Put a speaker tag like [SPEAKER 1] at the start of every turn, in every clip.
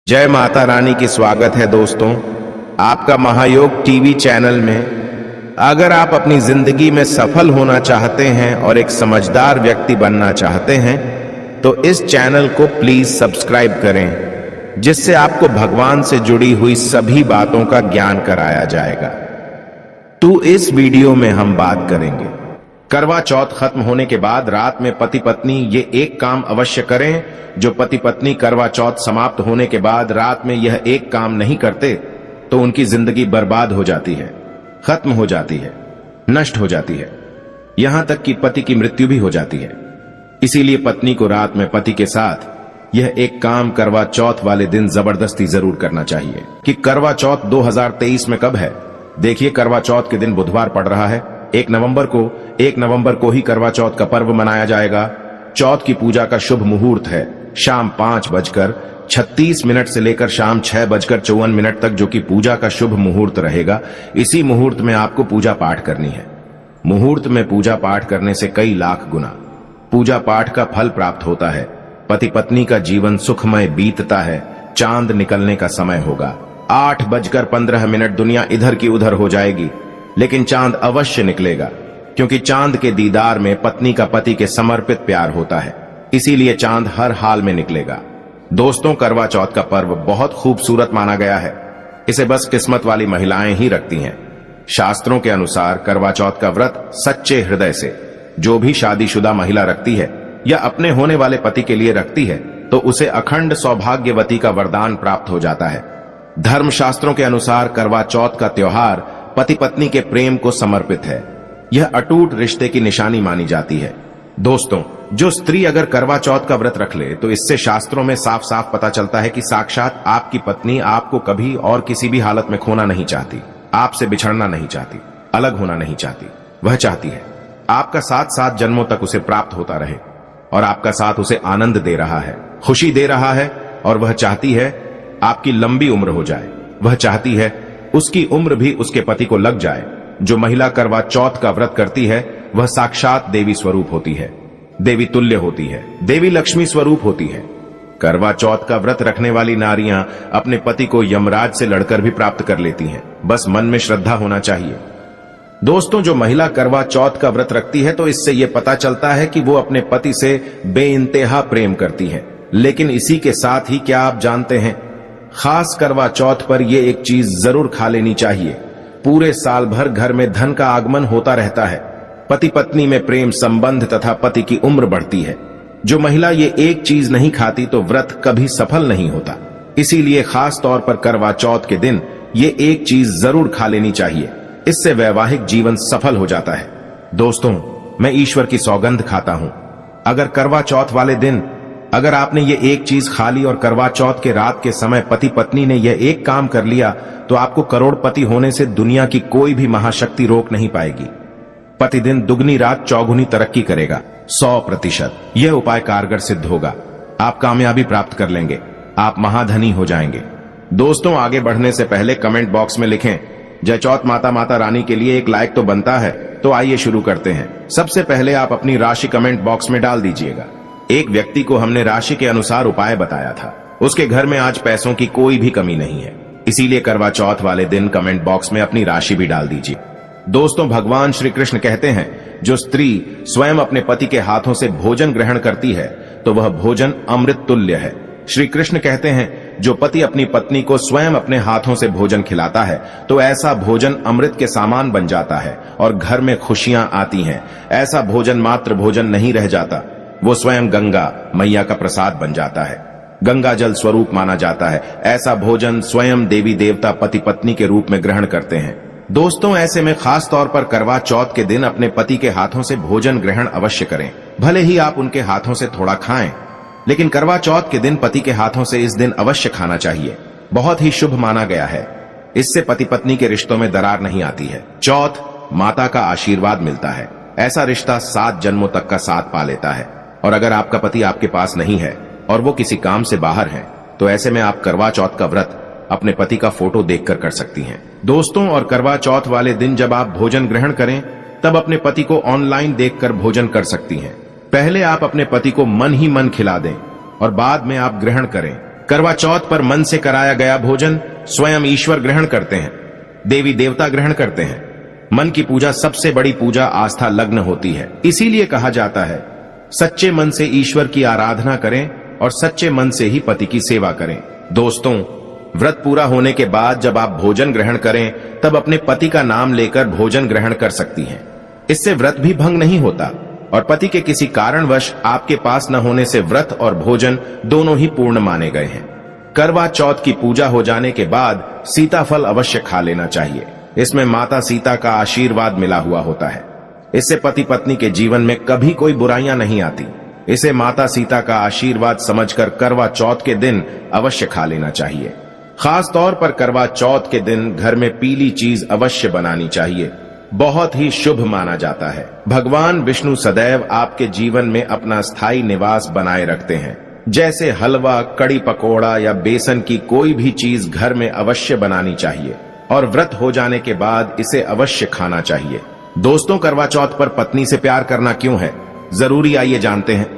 [SPEAKER 1] जय माता रानी की स्वागत है दोस्तों आपका महायोग टीवी चैनल में। अगर आप अपनी जिंदगी में सफल होना चाहते हैं और एक समझदार व्यक्ति बनना चाहते हैं तो इस चैनल को प्लीज सब्सक्राइब करें, जिससे आपको भगवान से जुड़ी हुई सभी बातों का ज्ञान कराया जाएगा। तो इस वीडियो में हम बात करेंगे करवा चौथ खत्म होने के बाद रात में पति पत्नी ये एक काम अवश्य करें। जो पति पत्नी करवा चौथ समाप्त होने के बाद रात में यह एक काम नहीं करते तो उनकी जिंदगी बर्बाद हो जाती है, खत्म हो जाती है, नष्ट हो जाती है, यहां तक कि पति की मृत्यु भी हो जाती है। इसीलिए पत्नी को रात में पति के साथ यह एक काम करवा चौथ वाले दिन जबरदस्ती जरूर करना चाहिए। कि करवा चौथ 2023 में कब है? देखिए, करवा चौथ के दिन बुधवार पड़ रहा है। 1 नवंबर को ही करवा चौथ का पर्व मनाया जाएगा। चौथ की पूजा का शुभ मुहूर्त है शाम 5:36 से लेकर शाम 6:54 तक, जो कि पूजा का शुभ मुहूर्त रहेगा। इसी मुहूर्त में आपको पूजा पाठ करनी है। मुहूर्त में पूजा पाठ करने से कई लाख गुना पूजा पाठ का फल प्राप्त होता है। पति पत्नी का जीवन सुखमय बीतता है। चांद निकलने का समय होगा 8:15। दुनिया इधर की उधर हो जाएगी, लेकिन चांद अवश्य निकलेगा, क्योंकि चांद के दीदार में पत्नी का पति के समर्पित प्यार होता है। इसीलिए चांद हर हाल में निकलेगा। दोस्तों, करवा चौथ का पर्व बहुत खूबसूरत माना गया है। इसे बस किस्मत वाली महिलाएं ही रखती हैं। शास्त्रों के अनुसार करवा चौथ का व्रत सच्चे हृदय से जो भी शादीशुदा महिला रखती है या अपने होने वाले पति के लिए रखती है तो उसे अखंड सौभाग्यवती का वरदान प्राप्त हो जाता है। धर्मशास्त्रों के अनुसार करवा चौथ का त्योहार पति पत्नी के प्रेम को समर्पित है। यह अटूट रिश्ते की निशानी मानी जाती है। दोस्तों, जो स्त्री अगर करवा चौथ का व्रत रख ले तो इससे शास्त्रों में साफ साफ पता चलता है कि साक्षात आपकी पत्नी आपको कभी और किसी भी हालत में खोना नहीं चाहती, आपसे बिछड़ना नहीं चाहती, अलग होना नहीं चाहती। वह चाहती है आपका साथ 7 जन्मों तक उसे प्राप्त होता रहे, और आपका साथ उसे आनंद दे रहा है, खुशी दे रहा है, और वह चाहती है आपकी लंबी उम्र हो जाए। वह चाहती है उसकी उम्र भी उसके पति को लग जाए। जो महिला करवा चौथ का व्रत करती है वह साक्षात देवी स्वरूप होती है, देवी तुल्य होती है, देवी लक्ष्मी स्वरूप होती है। करवा चौथ का व्रत रखने वाली नारियां अपने पति को यमराज से लड़कर भी प्राप्त कर लेती हैं। बस मन में श्रद्धा होना चाहिए। दोस्तों, जो महिला करवा चौथ का व्रत रखती है तो इससे यह पता चलता है कि वो अपने पति से बेइंतहा प्रेम करती है। लेकिन इसी के साथ ही क्या आप जानते हैं, खास करवा चौथ पर यह एक चीज जरूर खा लेनी चाहिए। पूरे साल भर घर में धन का आगमन होता रहता है। पति पत्नी में प्रेम संबंध तथा पति की उम्र बढ़ती है। जो महिला ये एक चीज नहीं खाती तो व्रत कभी सफल नहीं होता। इसीलिए खास तौर पर करवा चौथ के दिन ये एक चीज जरूर खा लेनी चाहिए। इससे वैवाहिक जीवन सफल हो जाता है। दोस्तों, मैं ईश्वर की सौगंध खाता हूं, अगर करवा चौथ वाले दिन अगर आपने ये एक चीज खा ली और करवा चौथ के रात के समय पति पत्नी ने यह एक काम कर लिया तो आपको करोड़पति होने से दुनिया की कोई भी महाशक्ति रोक नहीं पाएगी। पति दिन दुगनी रात चौगुनी तरक्की करेगा 100%। यह उपाय कारगर सिद्ध होगा। आप कामयाबी प्राप्त कर लेंगे, आप महाधनी हो जाएंगे। दोस्तों, आगे बढ़ने से पहले कमेंट बॉक्स में लिखें जय चौथ माता रानी के लिए एक लाइक तो बनता है। तो आइए शुरू करते हैं। सबसे पहले आप अपनी राशि कमेंट बॉक्स में डाल दीजिएगा। एक व्यक्ति को हमने राशि के अनुसार उपाय बताया था। उसके घर में आज पैसों की कोई भी कमी नहीं है। इसीलिए करवा चौथ वाले दिन कमेंट बॉक्स में अपनी राशि भी डाल दीजिए। दोस्तों, भगवान श्री कृष्ण कहते हैं जो स्त्री स्वयं अपने पति के हाथों से भोजन ग्रहण करती है तो वह भोजन अमृत तुल्य है। श्री कृष्ण कहते हैं जो पति अपनी पत्नी को स्वयं अपने हाथों से भोजन खिलाता है तो ऐसा भोजन अमृत के समान बन जाता है और घर में खुशियां आती हैं। ऐसा भोजन मात्र भोजन नहीं रह जाता, वो स्वयं गंगा मैया का प्रसाद बन जाता है, गंगा जल स्वरूप माना जाता है। ऐसा भोजन स्वयं देवी देवता पति पत्नी के रूप में ग्रहण करते हैं। दोस्तों, ऐसे में खास तौर पर करवा चौथ के दिन अपने पति के हाथों से भोजन ग्रहण अवश्य करें। भले ही आप उनके हाथों से थोड़ा खाएं, लेकिन करवा चौथ के दिन पति के हाथों से इस दिन अवश्य खाना चाहिए। बहुत ही शुभ माना गया है। इससे पति पत्नी के रिश्तों में दरार नहीं आती है। चौथ माता का आशीर्वाद मिलता है। ऐसा रिश्ता 7 जन्मों तक का साथ पा लेता है। और अगर आपका पति आपके पास नहीं है और वो किसी काम से बाहर है तो ऐसे में आप करवा चौथ का व्रत अपने पति का फोटो देखकर कर सकती हैं। दोस्तों, और करवा चौथ वाले दिन जब आप भोजन ग्रहण करें तब अपने पति को ऑनलाइन देखकर भोजन कर सकती हैं। पहले आप अपने पति को मन ही मन खिला दें और बाद में आप ग्रहण करें। करवा चौथ पर मन से कराया गया भोजन स्वयं ईश्वर ग्रहण करते हैं, देवी देवता ग्रहण करते हैं। मन की पूजा सबसे बड़ी पूजा आस्था लग्न होती है। इसीलिए कहा जाता है सच्चे मन से ईश्वर की आराधना करें और सच्चे मन से ही पति की सेवा करें। दोस्तों, व्रत पूरा होने के बाद जब आप भोजन ग्रहण करें तब अपने पति का नाम लेकर भोजन ग्रहण कर सकती हैं। इससे व्रत भी भंग नहीं होता और पति के किसी कारणवश आपके पास न होने से व्रत और भोजन दोनों ही पूर्ण माने गए हैं। करवा चौथ की पूजा हो जाने के बाद सीताफल अवश्य खा लेना चाहिए। इसमें माता सीता का आशीर्वाद मिला हुआ होता है। इससे पति पत्नी के जीवन में कभी कोई बुराइयां नहीं आती। इसे माता सीता का आशीर्वाद समझकर करवा चौथ के दिन अवश्य खा लेना चाहिए। खास तौर पर करवा चौथ के दिन घर में पीली चीज अवश्य बनानी चाहिए, बहुत ही शुभ माना जाता है। भगवान विष्णु सदैव आपके जीवन में अपना स्थायी निवास बनाए रखते हैं। जैसे हलवा, कड़ी पकोड़ा या बेसन की कोई भी चीज घर में अवश्य बनानी चाहिए और व्रत हो जाने के बाद इसे अवश्य खाना चाहिए। दोस्तों, करवा चौथ पर पत्नी से प्यार करना क्यों है जरूरी, आइए जानते हैं।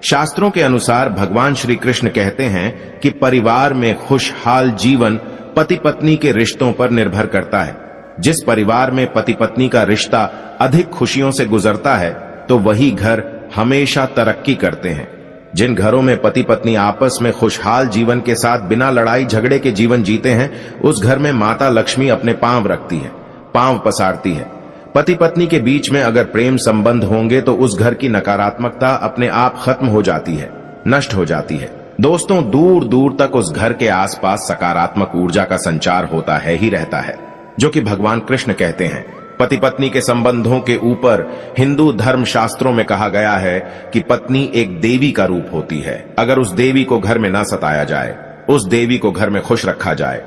[SPEAKER 1] शास्त्रों के अनुसार भगवान श्री कृष्ण कहते हैं कि परिवार में खुशहाल जीवन पति पत्नी के रिश्तों पर निर्भर करता है। जिस परिवार में पति पत्नी का रिश्ता अधिक खुशियों से गुजरता है तो वही घर हमेशा तरक्की करते हैं। जिन घरों में पति पत्नी आपस में खुशहाल जीवन के साथ बिना लड़ाई झगड़े के जीवन जीते हैं, उस घर में माता लक्ष्मी अपने पांव रखती है, पांव पसारती है। पति पत्नी के बीच में अगर प्रेम संबंध होंगे तो उस घर की नकारात्मकता अपने आप खत्म हो जाती है, नष्ट हो जाती है। दोस्तों, दूर दूर तक उस घर के आसपास सकारात्मक ऊर्जा का संचार होता है ही रहता है, जो कि भगवान कृष्ण कहते हैं। पति पत्नी के संबंधों के ऊपर हिंदू धर्म शास्त्रों में कहा गया है कि पत्नी एक देवी का रूप होती है। अगर उस देवी को घर में न सताया जाए, उस देवी को घर में खुश रखा जाए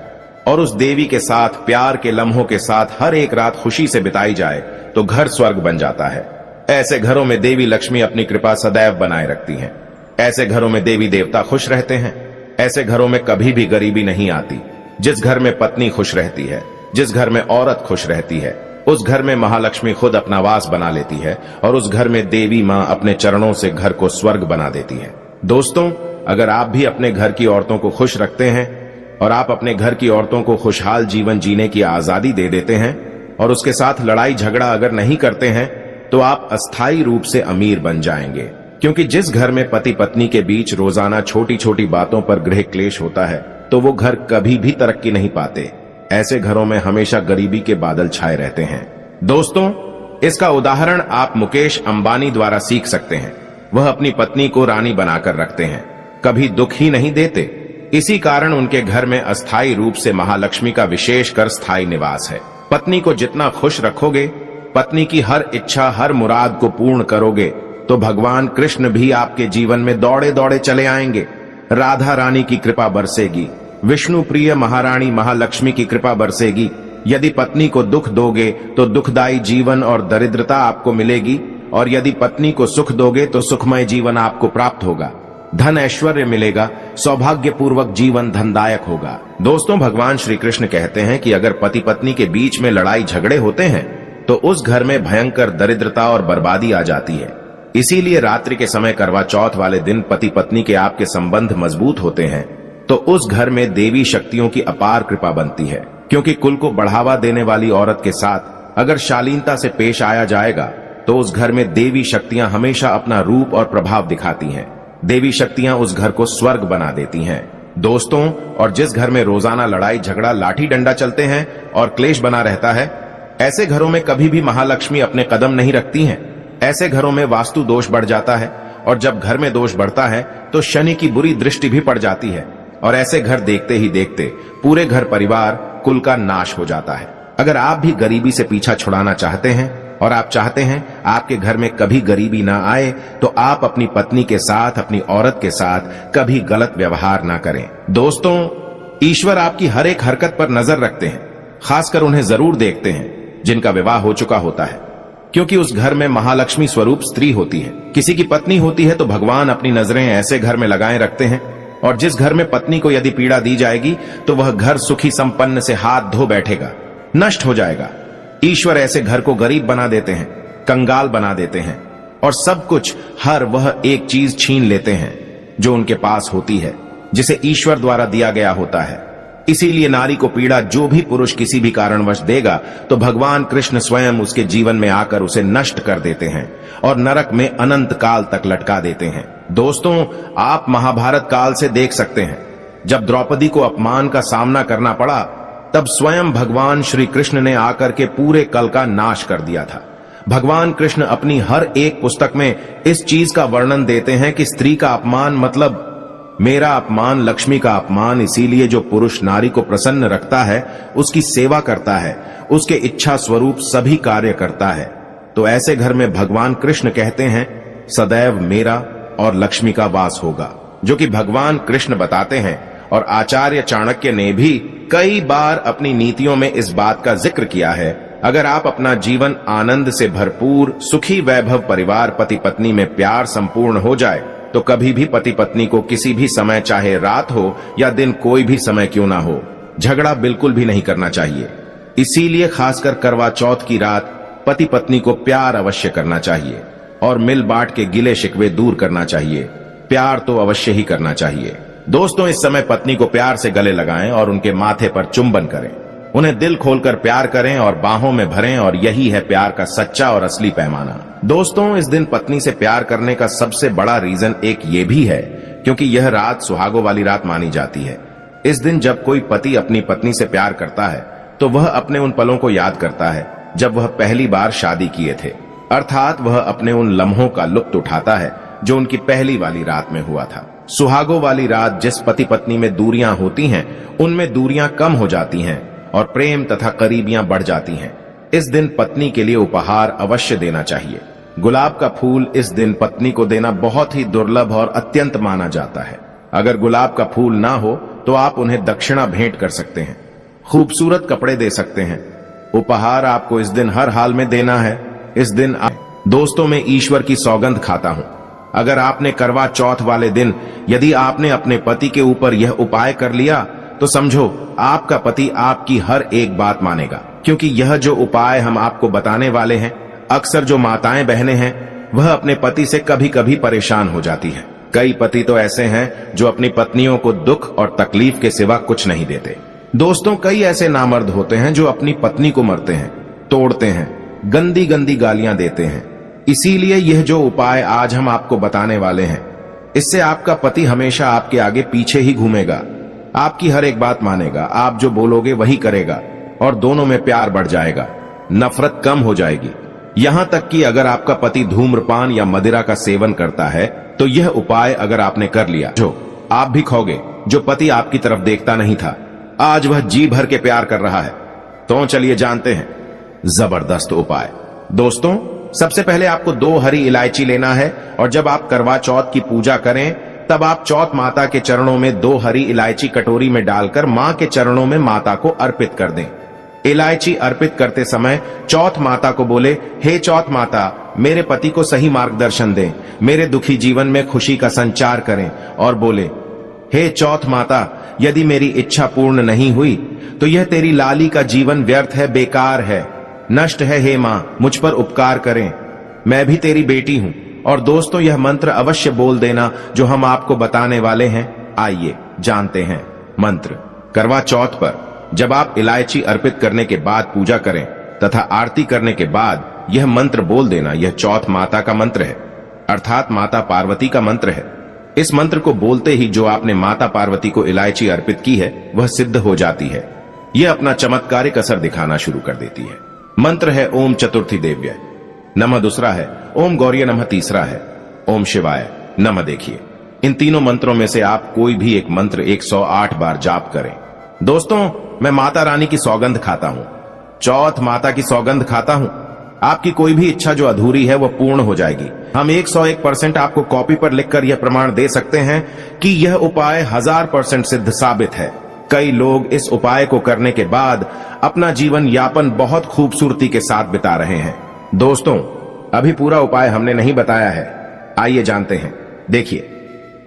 [SPEAKER 1] और उस देवी के साथ प्यार के लम्हों के साथ हर एक रात खुशी से बिताई जाए तो घर स्वर्ग बन जाता है। ऐसे घरों में देवी लक्ष्मी अपनी कृपा सदैव बनाए रखती हैं। ऐसे घरों में देवी देवता खुश रहते हैं। ऐसे घरों में कभी भी गरीबी नहीं आती। जिस घर में पत्नी खुश रहती है, जिस घर में औरत खुश रहती है, उस घर में महालक्ष्मी खुद अपना वास बना लेती है और उस घर में देवी मां अपने चरणों से घर को स्वर्ग बना देती है। दोस्तों, अगर आप भी अपने घर की औरतों को खुश रखते हैं और आप अपने घर की औरतों को खुशहाल जीवन जीने की आजादी दे देते हैं और उसके साथ लड़ाई झगड़ा अगर नहीं करते हैं तो आप अस्थायी रूप से अमीर बन जाएंगे। क्योंकि जिस घर में पति पत्नी के बीच रोजाना छोटी छोटी बातों पर गृह क्लेश होता है तो वो घर कभी भी तरक्की नहीं पाते। ऐसे घरों में हमेशा गरीबी के बादल छाए रहते हैं। दोस्तों, इसका उदाहरण आप मुकेश अंबानी द्वारा सीख सकते हैं। वह अपनी पत्नी को रानी बनाकर रखते हैं, कभी दुख ही नहीं देते। इसी कारण उनके घर में अस्थायी रूप से महालक्ष्मी का विशेषकर स्थायी निवास है। पत्नी को जितना खुश रखोगे, पत्नी की हर इच्छा हर मुराद को पूर्ण करोगे तो भगवान कृष्ण भी आपके जीवन में दौड़े दौड़े चले आएंगे। राधा रानी की कृपा बरसेगी, विष्णु प्रिय महारानी महालक्ष्मी की कृपा बरसेगी। यदि पत्नी को दुख दोगे तो दुखदायी जीवन और दरिद्रता आपको मिलेगी और यदि पत्नी को सुख दोगे तो सुखमय जीवन आपको प्राप्त होगा। धन ऐश्वर्य मिलेगा, सौभाग्यपूर्वक जीवन धनदायक होगा। दोस्तों, भगवान श्री कृष्ण कहते हैं कि अगर पति पत्नी के बीच में लड़ाई झगड़े होते हैं तो उस घर में भयंकर दरिद्रता और बर्बादी आ जाती है। इसीलिए रात्रि के समय करवा चौथ वाले दिन पति पत्नी के आपके संबंध मजबूत होते हैं तो उस घर में देवी शक्तियों की अपार कृपा बनती है। क्योंकि कुल को बढ़ावा देने वाली औरत के साथ अगर शालीनता से पेश आया जाएगा तो उस घर में देवी शक्तियां हमेशा अपना रूप और प्रभाव दिखाती हैं। देवी शक्तियां उस घर को स्वर्ग बना देती हैं। दोस्तों, और जिस घर में रोजाना लड़ाई झगड़ा लाठी डंडा चलते हैं और क्लेश बना रहता है, ऐसे घरों में कभी भी महालक्ष्मी अपने कदम नहीं रखती हैं। ऐसे घरों में वास्तु दोष बढ़ जाता है और जब घर में दोष बढ़ता है तो शनि की बुरी दृष्टि भी पड़ जाती है और ऐसे घर देखते ही देखते पूरे घर परिवार कुल का नाश हो जाता है। अगर आप भी गरीबी से पीछा छुड़ाना चाहते हैं और आप चाहते हैं आपके घर में कभी गरीबी ना आए तो आप अपनी पत्नी के साथ, अपनी औरत के साथ कभी गलत व्यवहार ना करें। दोस्तों, ईश्वर आपकी हर एक हरकत पर नजर रखते हैं। खासकर उन्हें जरूर देखते हैं जिनका विवाह हो चुका होता है, क्योंकि उस घर में महालक्ष्मी स्वरूप स्त्री होती है। किसी की पत्नी होती है तो भगवान अपनी नजरें ऐसे घर में लगाए रखते हैं और जिस घर में पत्नी को यदि पीड़ा दी जाएगी तो वह घर सुखी संपन्न से हाथ धो बैठेगा, नष्ट हो जाएगा। ईश्वर ऐसे घर को गरीब बना देते हैं, कंगाल बना देते हैं और सब कुछ हर वह एक चीज छीन लेते हैं जो उनके पास होती है। जिसे ईश्वर द्वारा दिया गया होता है। इसीलिए नारी को पीड़ा जो भी पुरुष किसी भी कारणवश देगा तो भगवान कृष्ण स्वयं उसके जीवन में आकर उसे नष्ट कर देते हैं और नरक में अनंत काल तक लटका देते हैं। दोस्तों, आप महाभारत काल से देख सकते हैं, जब द्रौपदी को अपमान का सामना करना पड़ा तब स्वयं भगवान श्री कृष्ण ने आकर के पूरे कल का नाश कर दिया था। भगवान कृष्ण अपनी हर एक पुस्तक में इस चीज का वर्णन देते हैं कि स्त्री का अपमान मतलब मेरा अपमान, लक्ष्मी का अपमान। इसीलिए जो पुरुष नारी को प्रसन्न रखता है, उसकी सेवा करता है, उसके इच्छा स्वरूप सभी कार्य करता है, तो ऐसे घर में भगवान कृष्ण कहते हैं सदैव मेरा और लक्ष्मी का वास होगा, जो कि भगवान कृष्ण बताते हैं। और आचार्य चाणक्य ने भी कई बार अपनी नीतियों में इस बात का जिक्र किया है। अगर आप अपना जीवन आनंद से भरपूर सुखी वैभव परिवार पति पत्नी में प्यार संपूर्ण हो जाए तो कभी भी पति पत्नी को किसी भी समय, चाहे रात हो या दिन, कोई भी समय क्यों ना हो, झगड़ा बिल्कुल भी नहीं करना चाहिए। इसीलिए खासकर करवा चौथ की रात पति पत्नी को प्यार अवश्य करना चाहिए और मिल बांट के गिले शिकवे दूर करना चाहिए। प्यार तो अवश्य ही करना चाहिए। दोस्तों, इस समय पत्नी को प्यार से गले लगाएं और उनके माथे पर चुंबन करें, उन्हें दिल खोलकर प्यार करें और बाहों में भरें, और यही है प्यार का सच्चा और असली पैमाना। दोस्तों, इस दिन पत्नी से प्यार करने का सबसे बड़ा रीजन एक ये भी है क्योंकि यह रात सुहागों वाली रात मानी जाती है। इस दिन जब कोई पति अपनी पत्नी से प्यार करता है तो वह अपने उन पलों को याद करता है जब वह पहली बार शादी किए थे, अर्थात वह अपने उन लम्हों का लुत्फ उठाता है जो उनकी पहली वाली रात में हुआ था। सुहागों वाली रात जिस पति पत्नी में दूरियां होती हैं, उनमें दूरियां कम हो जाती हैं और प्रेम तथा करीबियां बढ़ जाती हैं। इस दिन पत्नी के लिए उपहार अवश्य देना चाहिए। गुलाब का फूल इस दिन पत्नी को देना बहुत ही दुर्लभ और अत्यंत माना जाता है। अगर गुलाब का फूल ना हो तो आप उन्हें दक्षिणा भेंट कर सकते हैं, खूबसूरत कपड़े दे सकते हैं। उपहार आपको इस दिन हर हाल में देना है। इस दिन दोस्तों, मैं ईश्वर की सौगंध खाता हूं, अगर आपने करवा चौथ वाले दिन यदि आपने अपने पति के ऊपर यह उपाय कर लिया तो समझो आपका पति आपकी हर एक बात मानेगा। क्योंकि यह जो उपाय हम आपको बताने वाले हैं, अक्सर जो माताएं बहनें हैं वह अपने पति से कभी कभी परेशान हो जाती हैं। कई पति तो ऐसे हैं जो अपनी पत्नियों को दुख और तकलीफ के सिवा कुछ नहीं देते। दोस्तों, कई ऐसे नामर्द होते हैं जो अपनी पत्नी को मरते हैं, तोड़ते हैं, गंदी गंदी गालियां देते हैं। इसीलिए यह जो उपाय आज हम आपको बताने वाले हैं, इससे आपका पति हमेशा आपके आगे पीछे ही घूमेगा, आपकी हर एक बात मानेगा, आप जो बोलोगे वही करेगा और दोनों में प्यार बढ़ जाएगा, नफरत कम हो जाएगी। यहां तक कि अगर आपका पति धूम्रपान या मदिरा का सेवन करता है तो यह उपाय अगर आपने कर लिया, जो आप भी खोगे। जो पति आपकी तरफ देखता नहीं था, आज वह जी भर के प्यार कर रहा है। तो चलिए जानते हैं जबरदस्त उपाय। दोस्तों, सबसे पहले आपको 2 हरी इलायची लेना है और जब आप करवा चौथ की पूजा करें तब आप चौथ माता के चरणों में 2 हरी इलायची कटोरी में डालकर मां के चरणों में माता को अर्पित कर दें। इलायची अर्पित करते समय चौथ माता को बोले, हे चौथ माता, मेरे पति को सही मार्गदर्शन दें, मेरे दुखी जीवन में खुशी का संचार करें। और बोले, हे चौथ माता, यदि मेरी इच्छा पूर्ण नहीं हुई तो यह तेरी लाली का जीवन व्यर्थ है, बेकार है, नष्ट है। हे मां, मुझ पर उपकार करें, मैं भी तेरी बेटी हूं। और दोस्तों, यह मंत्र अवश्य बोल देना जो हम आपको बताने वाले हैं। आइए जानते हैं मंत्र। करवा चौथ पर जब आप इलायची अर्पित करने के बाद पूजा करें तथा आरती करने के बाद यह मंत्र बोल देना। यह चौथ माता का मंत्र है, अर्थात माता पार्वती का मंत्र है। इस मंत्र को बोलते ही जो आपने माता पार्वती को इलायची अर्पित की है वह सिद्ध हो जाती है। यह अपना चमत्कारिक असर दिखाना शुरू कर देती है। मंत्र है ओम चतुर्थी देव्य नमः, दूसरा है ओम गौरी नमः, तीसरा है ओम शिवाय नमः। देखिए, इन तीनों मंत्रों में से आप कोई भी एक मंत्र 108 बार जाप करें। दोस्तों, मैं माता रानी की सौगंध खाता हूं, चौथ माता की सौगंध खाता हूं। आपकी कोई भी इच्छा जो अधूरी है वो पूर्ण हो जाएगी। हम 101% आपको कॉपी पर लिखकर यह प्रमाण दे सकते हैं कि यह उपाय 1000% सिद्ध साबित है। कई लोग इस उपाय को करने के बाद अपना जीवन यापन बहुत खूबसूरती के साथ बिता रहे हैं। दोस्तों, अभी पूरा उपाय हमने नहीं बताया है, आइए जानते हैं। देखिए,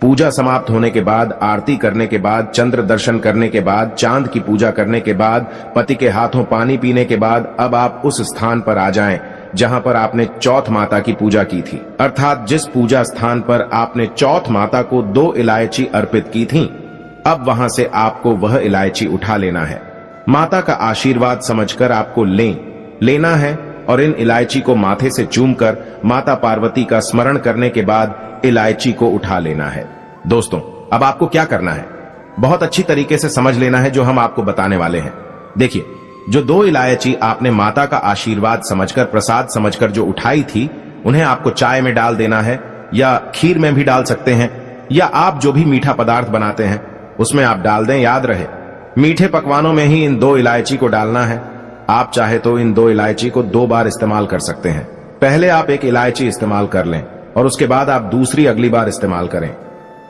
[SPEAKER 1] पूजा समाप्त होने के बाद, आरती करने के बाद, चंद्र दर्शन करने के बाद, चांद की पूजा करने के बाद, पति के हाथों पानी पीने के बाद अब आप उस स्थान पर आ जाएं जहां पर आपने चौथ माता की पूजा की थी, अर्थात जिस पूजा स्थान पर आपने चौथ माता को 2 इलायची अर्पित की थी। अब वहां से आपको वह इलायची उठा लेना है। माता का आशीर्वाद समझकर आपको लेना है और इन इलायची को माथे से चूमकर माता पार्वती का स्मरण करने के बाद इलायची को उठा लेना है। दोस्तों, अब आपको क्या करना है, बहुत अच्छी तरीके से समझ लेना है जो हम आपको बताने वाले हैं। देखिए, जो 2 इलायची आपने माता का आशीर्वाद समझकर, प्रसाद समझकर जो उठाई थी, उन्हें आपको चाय में डाल देना है या खीर में भी डाल सकते हैं, या आप जो भी मीठा पदार्थ बनाते हैं उसमें आप डाल दें। याद रहे, मीठे पकवानों में ही इन 2 इलायची को डालना है। आप चाहे तो इन 2 इलायची को 2 बार इस्तेमाल कर सकते हैं। पहले आप एक इलायची इस्तेमाल कर लें और उसके बाद आप दूसरी अगली बार इस्तेमाल करें।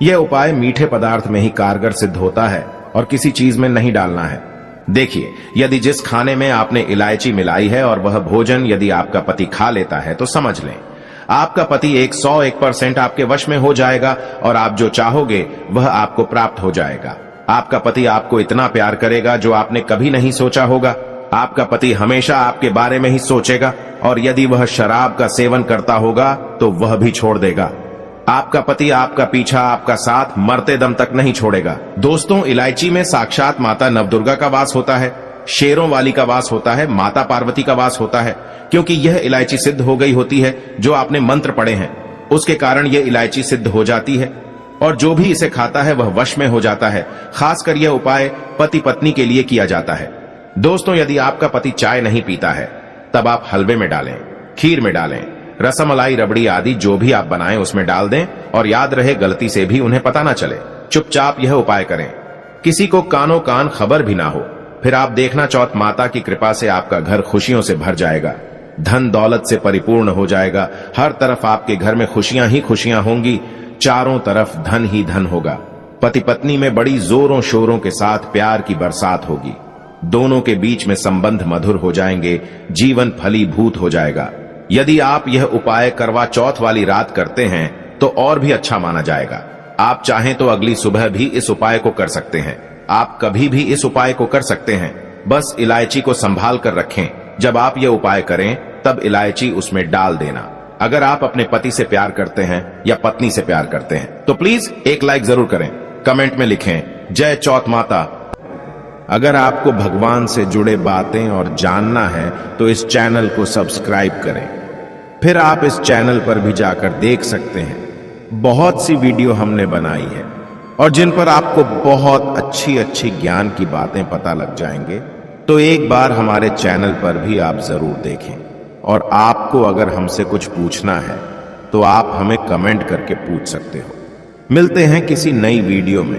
[SPEAKER 1] यह उपाय मीठे पदार्थ में ही कारगर सिद्ध होता है और किसी चीज में नहीं डालना है। देखिए, यदि जिस खाने में आपने इलायची मिलाई है और वह भोजन यदि आपका पति खा लेता है तो समझ लें आपका पति 101% आपके वश में हो जाएगा और आप जो चाहोगे वह आपको प्राप्त हो जाएगा। आपका पति आपको इतना प्यार करेगा जो आपने कभी नहीं सोचा होगा। आपका पति हमेशा आपके बारे में ही सोचेगा और यदि वह शराब का सेवन करता होगा तो वह भी छोड़ देगा। आपका पति आपका पीछा, आपका साथ मरते दम तक नहीं छोड़ेगा। दोस्तों, इलायची में साक्षात माता नवदुर्गा का वास होता है, शेरों वाली का वास होता है, माता पार्वती का वास होता है, क्योंकि यह इलायची सिद्ध हो गई होती है जो आपने मंत्र पढ़े हैं, उसके कारण यह इलायची सिद्ध हो जाती है और जो भी इसे खाता है वह वश में हो जाता है। खासकर यह उपाय पति पत्नी के लिए किया जाता है। दोस्तों, यदि आपका पति चाय नहीं पीता है तब आप हलवे में डालें, खीर में डालें, रसमलाई, रबड़ी आदि जो भी आप बनाएं उसमें डाल दें और याद रहे गलती से भी उन्हें पता ना चले। चुपचाप यह उपाय करें, किसी को कानो कान खबर भी ना हो। फिर आप देखना, चौथ माता की कृपा से आपका घर खुशियों से भर जाएगा, धन दौलत से परिपूर्ण हो जाएगा। हर तरफ आपके घर में खुशियां ही खुशियां होंगी, चारों तरफ धन ही धन होगा। पति पत्नी में बड़ी जोरों शोरों के साथ प्यार की बरसात होगी, दोनों के बीच में संबंध मधुर हो जाएंगे, जीवन फलीभूत हो जाएगा। यदि आप यह उपाय करवा चौथ वाली रात करते हैं तो और भी अच्छा माना जाएगा। आप चाहें तो अगली सुबह भी इस उपाय को कर सकते हैं। आप कभी भी इस उपाय को कर सकते हैं, बस इलायची को संभाल कर रखें। जब आप यह उपाय करें तब इलायची उसमें डाल देना। अगर आप अपने पति से प्यार करते हैं या पत्नी से प्यार करते हैं तो प्लीज एक लाइक जरूर करें, कमेंट में लिखें जय चौथ माता। अगर आपको भगवान से जुड़े बातें और जानना है तो इस चैनल को सब्सक्राइब करें। फिर आप इस चैनल पर भी जाकर देख सकते हैं, बहुत सी वीडियो हमने बनाई है और जिन पर आपको बहुत अच्छी अच्छी ज्ञान की बातें पता लग जाएंगे। तो एक बार हमारे चैनल पर भी आप जरूर देखें और आपको अगर हमसे कुछ पूछना है तो आप हमें कमेंट करके पूछ सकते हो। मिलते हैं किसी नई वीडियो में।